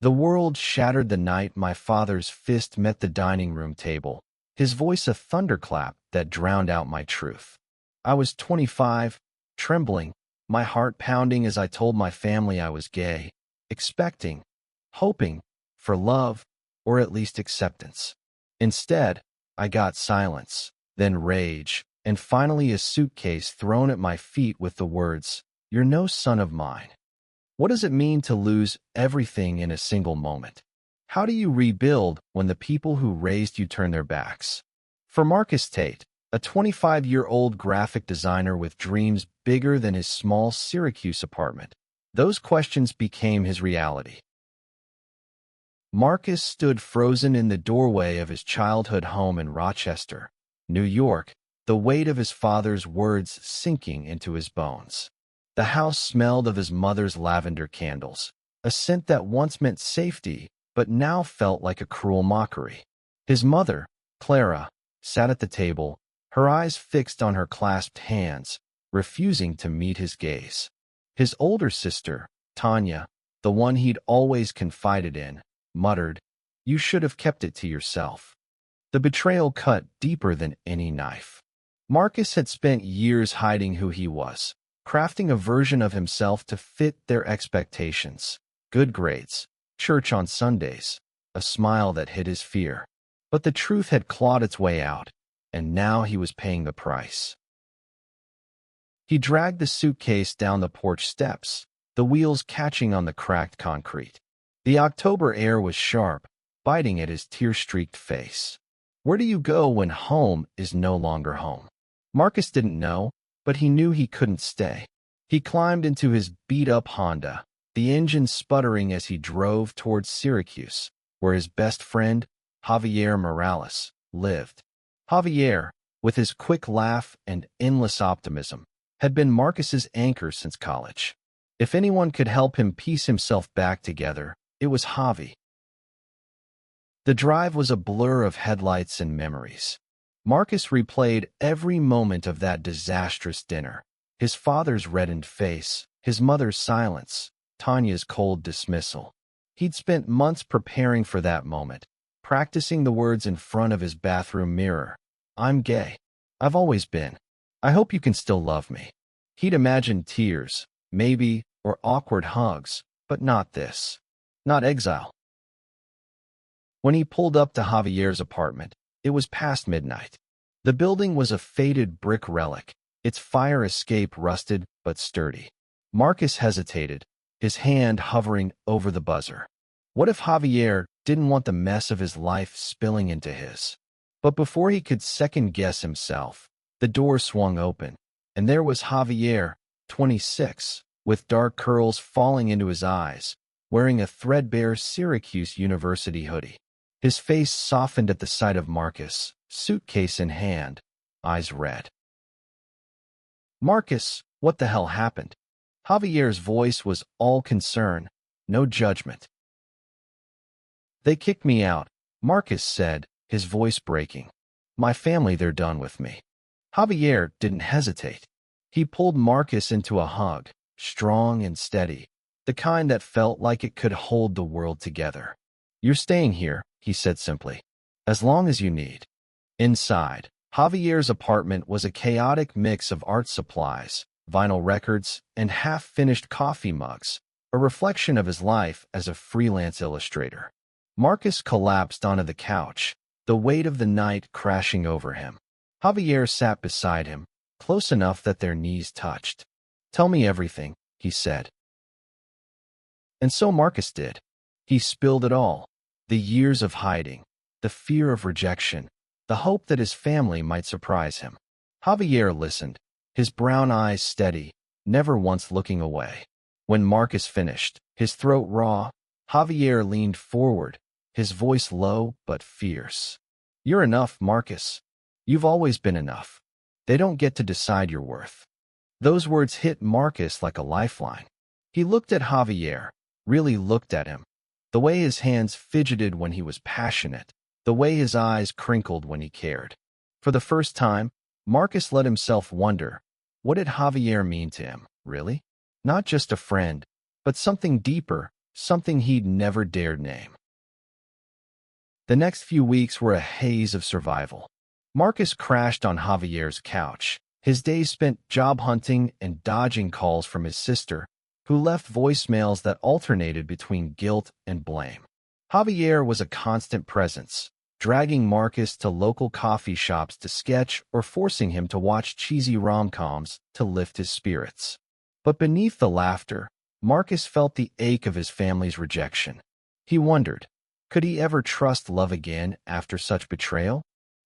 The world shattered the night my father's fist met the dining room table, his voice a thunderclap that drowned out my truth. I was 25, trembling, my heart pounding as I told my family I was gay, expecting, hoping, for love, or at least acceptance. Instead, I got silence, then rage, and finally a suitcase thrown at my feet with the words, "You're no son of mine." What does it mean to lose everything in a single moment? How do you rebuild when the people who raised you turn their backs? For Marcus Tate, a 25-year-old graphic designer with dreams bigger than his small Syracuse apartment, those questions became his reality. Marcus stood frozen in the doorway of his childhood home in Rochester, New York, the weight of his father's words sinking into his bones. The house smelled of his mother's lavender candles, a scent that once meant safety, but now felt like a cruel mockery. His mother, Clara, sat at the table, her eyes fixed on her clasped hands, refusing to meet his gaze. His older sister, Tanya, the one he'd always confided in, muttered, "You should have kept it to yourself." The betrayal cut deeper than any knife. Marcus had spent years hiding who he was, crafting a version of himself to fit their expectations. Good grades, church on Sundays, a smile that hid his fear. But the truth had clawed its way out, and now he was paying the price. He dragged the suitcase down the porch steps, the wheels catching on the cracked concrete. The October air was sharp, biting at his tear-streaked face. Where do you go when home is no longer home? Marcus didn't know, but he knew he couldn't stay. He climbed into his beat-up Honda, the engine sputtering as he drove towards Syracuse, where his best friend, Javier Morales, lived. Javier, with his quick laugh and endless optimism, had been Marcus's anchor since college. If anyone could help him piece himself back together, it was Javi. The drive was a blur of headlights and memories. Marcus replayed every moment of that disastrous dinner. His father's reddened face, his mother's silence, Tanya's cold dismissal. He'd spent months preparing for that moment, practicing the words in front of his bathroom mirror. "I'm gay. I've always been. I hope you can still love me." He'd imagined tears, maybe, or awkward hugs, but not this. Not exile. When he pulled up to Javier's apartment, it was past midnight. The building was a faded brick relic, its fire escape rusted but sturdy. Marcus hesitated, his hand hovering over the buzzer. What if Javier didn't want the mess of his life spilling into his? But before he could second-guess himself, the door swung open, and there was Javier, 26, with dark curls falling into his eyes, wearing a threadbare Syracuse University hoodie. His face softened at the sight of Marcus, suitcase in hand, eyes red. "Marcus, what the hell happened?" Javier's voice was all concern, no judgment. "They kicked me out," Marcus said, his voice breaking. "My family, they're done with me." Javier didn't hesitate. He pulled Marcus into a hug, strong and steady, the kind that felt like it could hold the world together. "You're staying here," he said simply, "as long as you need." Inside, Javier's apartment was a chaotic mix of art supplies, vinyl records, and half-finished coffee mugs, a reflection of his life as a freelance illustrator. Marcus collapsed onto the couch, the weight of the night crashing over him. Javier sat beside him, close enough that their knees touched. "Tell me everything," he said. And so Marcus did. He spilled it all. The years of hiding, the fear of rejection, the hope that his family might surprise him. Javier listened, his brown eyes steady, never once looking away. When Marcus finished, his throat raw, Javier leaned forward, his voice low but fierce. "You're enough, Marcus. You've always been enough. They don't get to decide your worth." Those words hit Marcus like a lifeline. He looked at Javier, really looked at him. The way his hands fidgeted when he was passionate, the way his eyes crinkled when he cared. For the first time, Marcus let himself wonder, what did Javier mean to him, really? Not just a friend, but something deeper, something he'd never dared name. The next few weeks were a haze of survival. Marcus crashed on Javier's couch, his days spent job hunting and dodging calls from his sister, who left voicemails that alternated between guilt and blame. Javier was a constant presence, dragging Marcus to local coffee shops to sketch or forcing him to watch cheesy rom-coms to lift his spirits. But beneath the laughter, Marcus felt the ache of his family's rejection. He wondered, could he ever trust love again after such betrayal?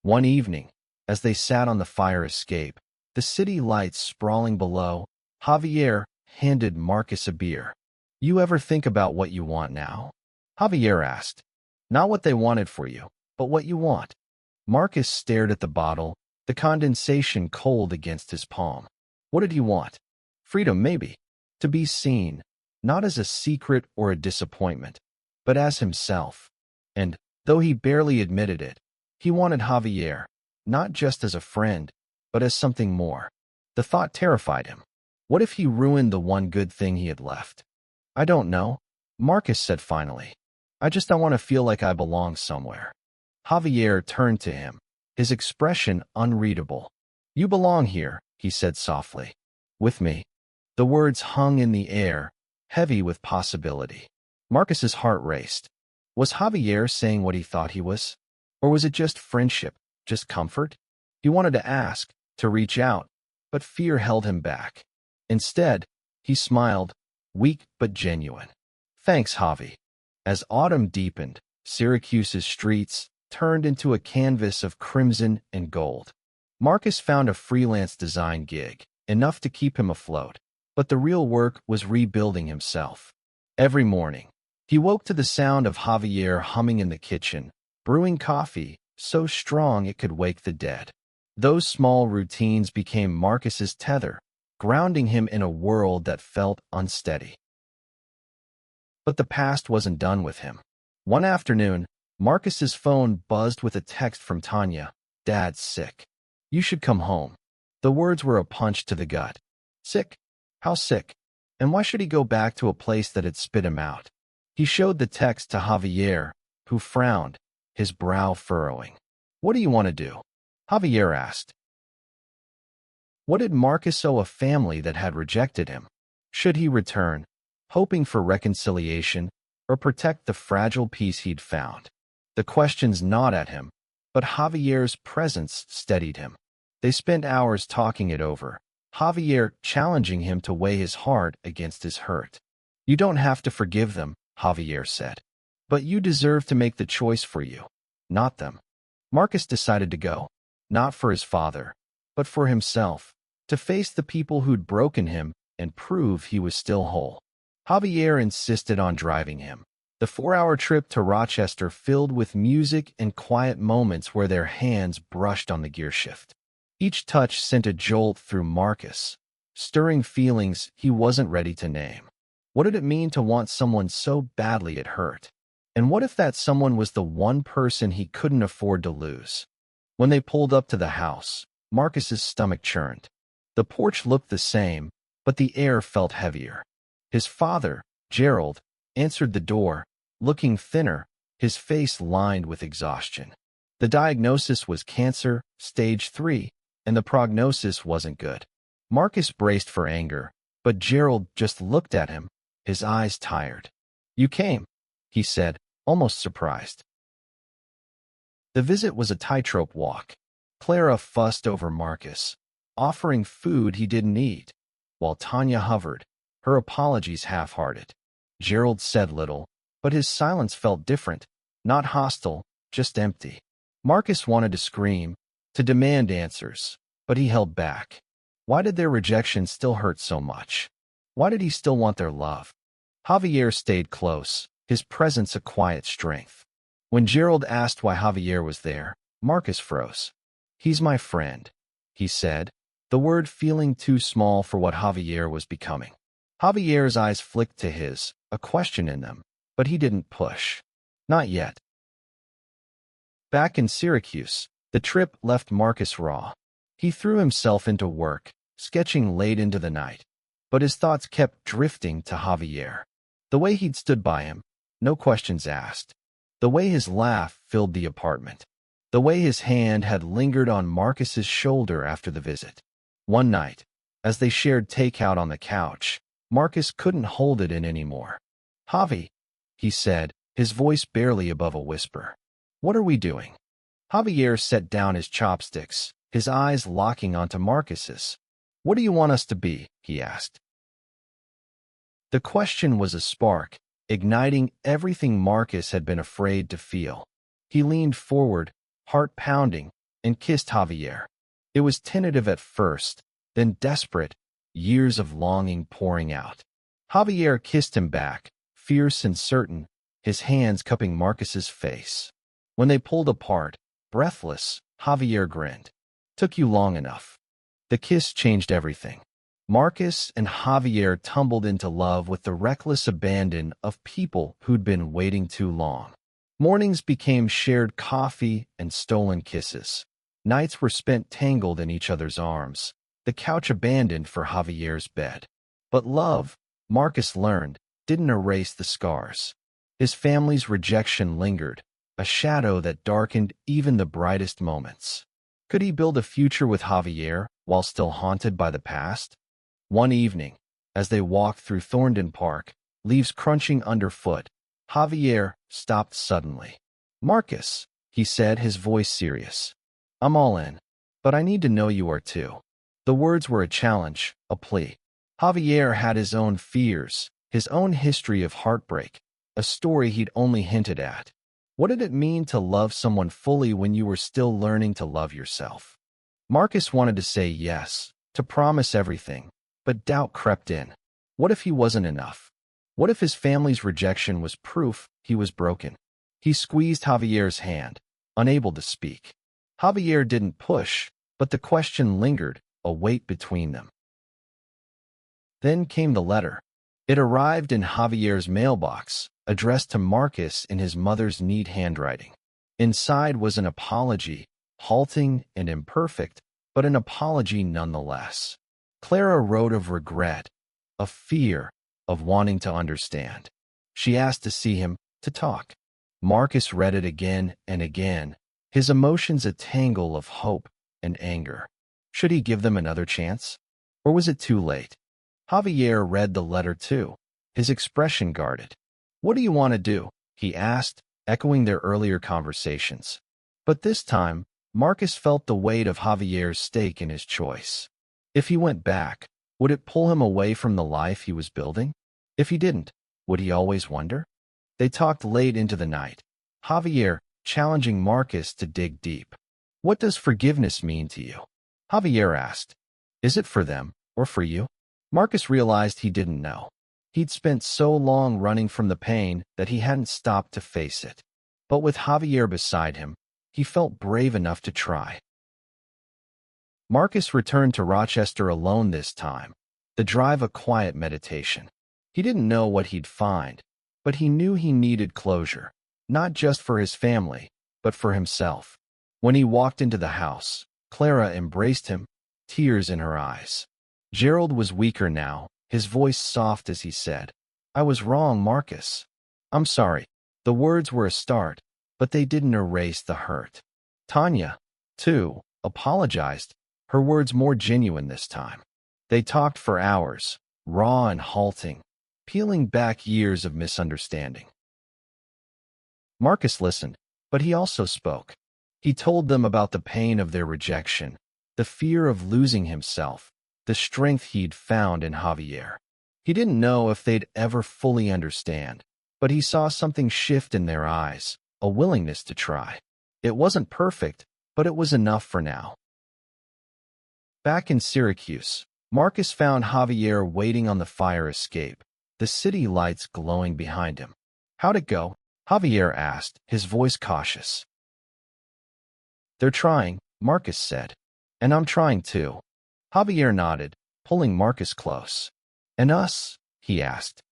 One evening, as they sat on the fire escape, the city lights sprawling below, Javier handed Marcus a beer. "You ever think about what you want now?" Javier asked. "Not what they wanted for you, but what you want." Marcus stared at the bottle, the condensation cold against his palm. What did he want? Freedom, maybe. To be seen, not as a secret or a disappointment, but as himself. And, though he barely admitted it, he wanted Javier, not just as a friend, but as something more. The thought terrified him. What if he ruined the one good thing he had left? "I don't know," Marcus said finally. I want to feel like I belong somewhere." Javier turned to him, his expression unreadable. "You belong here," he said softly. "With me." The words hung in the air, heavy with possibility. Marcus's heart raced. Was Javier saying what he thought he was? Or was it just friendship, just comfort? He wanted to ask, to reach out, but fear held him back. Instead, he smiled, weak but genuine. "Thanks, Javi." As autumn deepened, Syracuse's streets turned into a canvas of crimson and gold. Marcus found a freelance design gig, enough to keep him afloat, but the real work was rebuilding himself. Every morning, he woke to the sound of Javier humming in the kitchen, brewing coffee so strong it could wake the dead. Those small routines became Marcus's tether, grounding him in a world that felt unsteady. But the past wasn't done with him. One afternoon, Marcus's phone buzzed with a text from Tanya. "Dad's sick. You should come home." The words were a punch to the gut. Sick? How sick? And why should he go back to a place that had spit him out? He showed the text to Javier, who frowned, his brow furrowing. "What do you want to do?" Javier asked. What did Marcus owe a family that had rejected him? Should he return, hoping for reconciliation, or protect the fragile peace he'd found? The questions gnawed at him, but Javier's presence steadied him. They spent hours talking it over, Javier challenging him to weigh his heart against his hurt. "You don't have to forgive them," Javier said. "But you deserve to make the choice for you, not them." Marcus decided to go, not for his father, but for himself, to face the people who'd broken him and prove he was still whole. Javier insisted on driving him. The 4-hour trip to Rochester filled with music and quiet moments where their hands brushed on the gearshift. Each touch sent a jolt through Marcus, stirring feelings he wasn't ready to name. What did it mean to want someone so badly it hurt? And what if that someone was the one person he couldn't afford to lose? When they pulled up to the house, Marcus's stomach churned. The porch looked the same, but the air felt heavier. His father, Gerald, answered the door, looking thinner, his face lined with exhaustion. The diagnosis was cancer, stage 3, and the prognosis wasn't good. Marcus braced for anger, but Gerald just looked at him, his eyes tired. "You came," he said, almost surprised. The visit was a tightrope walk. Clara fussed over Marcus, offering food he didn't eat, while Tanya hovered, her apologies half-hearted. Gerald said little, but his silence felt different, not hostile, just empty. Marcus wanted to scream, to demand answers, but he held back. Why did their rejection still hurt so much? Why did he still want their love? Javier stayed close, his presence a quiet strength. When Gerald asked why Javier was there, Marcus froze. "He's my friend," he said, the word feeling too small for what Javier was becoming. Javier's eyes flicked to his, a question in them, but he didn't push. Not yet. Back in Syracuse, the trip left Marcus raw. He threw himself into work, sketching late into the night, but his thoughts kept drifting to Javier. The way he'd stood by him, no questions asked. The way his laugh filled the apartment. The way his hand had lingered on Marcus's shoulder after the visit. One night, as they shared takeout on the couch, Marcus couldn't hold it in anymore. "Javi," he said, his voice barely above a whisper. "What are we doing?" Javier set down his chopsticks, his eyes locking onto Marcus's. "What do you want us to be?" he asked. The question was a spark, igniting everything Marcus had been afraid to feel. He leaned forward, heart pounding, and kissed Javier. It was tentative at first, then desperate, years of longing pouring out. Javier kissed him back, fierce and certain, his hands cupping Marcus's face. When they pulled apart, breathless, Javier grinned. "Took you long enough." The kiss changed everything. Marcus and Javier tumbled into love with the reckless abandon of people who'd been waiting too long. Mornings became shared coffee and stolen kisses. Nights were spent tangled in each other's arms, the couch abandoned for Javier's bed. But love, Marcus learned, didn't erase the scars. His family's rejection lingered, a shadow that darkened even the brightest moments. Could he build a future with Javier while still haunted by the past? One evening, as they walked through Thorndon Park, leaves crunching underfoot, Javier stopped suddenly. "Marcus," he said, his voice serious. "I'm all in, but I need to know you are too." The words were a challenge, a plea. Javier had his own fears, his own history of heartbreak, a story he'd only hinted at. What did it mean to love someone fully when you were still learning to love yourself? Marcus wanted to say yes, to promise everything, but doubt crept in. What if he wasn't enough? What if his family's rejection was proof he was broken? He squeezed Javier's hand, unable to speak. Javier didn't push, but the question lingered, a weight between them. Then came the letter. It arrived in Javier's mailbox, addressed to Marcus in his mother's neat handwriting. Inside was an apology, halting and imperfect, but an apology nonetheless. Clara wrote of regret, of fear, of wanting to understand. She asked to see him, to talk. Marcus read it again and again, his emotions a tangle of hope and anger. Should he give them another chance? Or was it too late? Javier read the letter too, his expression guarded. "What do you want to do?" he asked, echoing their earlier conversations. But this time, Marcus felt the weight of Javier's stake in his choice. If he went back, would it pull him away from the life he was building? If he didn't, would he always wonder? They talked late into the night, Javier challenging Marcus to dig deep. "What does forgiveness mean to you?" Javier asked. "Is it for them, or for you?" Marcus realized he didn't know. He'd spent so long running from the pain that he hadn't stopped to face it. But with Javier beside him, he felt brave enough to try. Marcus returned to Rochester alone this time, the drive a quiet meditation. He didn't know what he'd find, but he knew he needed closure, not just for his family, but for himself. When he walked into the house, Clara embraced him, tears in her eyes. Gerald was weaker now, his voice soft as he said, "I was wrong, Marcus. I'm sorry." The words were a start, but they didn't erase the hurt. Tanya, too, apologized, her words more genuine this time. They talked for hours, raw and halting, peeling back years of misunderstanding. Marcus listened, but he also spoke. He told them about the pain of their rejection, the fear of losing himself, the strength he'd found in Javier. He didn't know if they'd ever fully understand, but he saw something shift in their eyes, a willingness to try. It wasn't perfect, but it was enough for now. Back in Syracuse, Marcus found Javier waiting on the fire escape, the city lights glowing behind him. "How'd it go?" Javier asked, his voice cautious. "They're trying," Marcus said. "And I'm trying too." Javier nodded, pulling Marcus close. "And us?" he asked.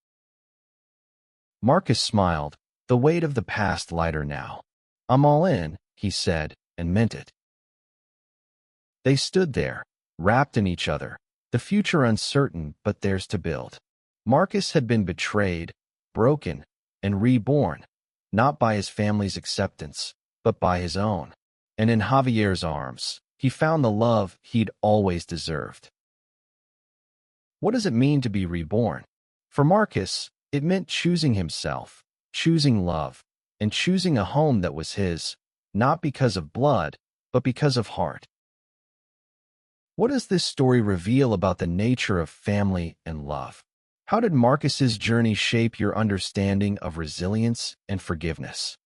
Marcus smiled, the weight of the past lighter now. "I'm all in," he said, and meant it. They stood there, wrapped in each other, the future uncertain but theirs to build. Marcus had been betrayed, broken, and reborn, not by his family's acceptance, but by his own. And in Javier's arms, he found the love he'd always deserved. What does it mean to be reborn? For Marcus, it meant choosing himself, choosing love, and choosing a home that was his, not because of blood, but because of heart. What does this story reveal about the nature of family and love? How did Marcus's journey shape your understanding of resilience and forgiveness?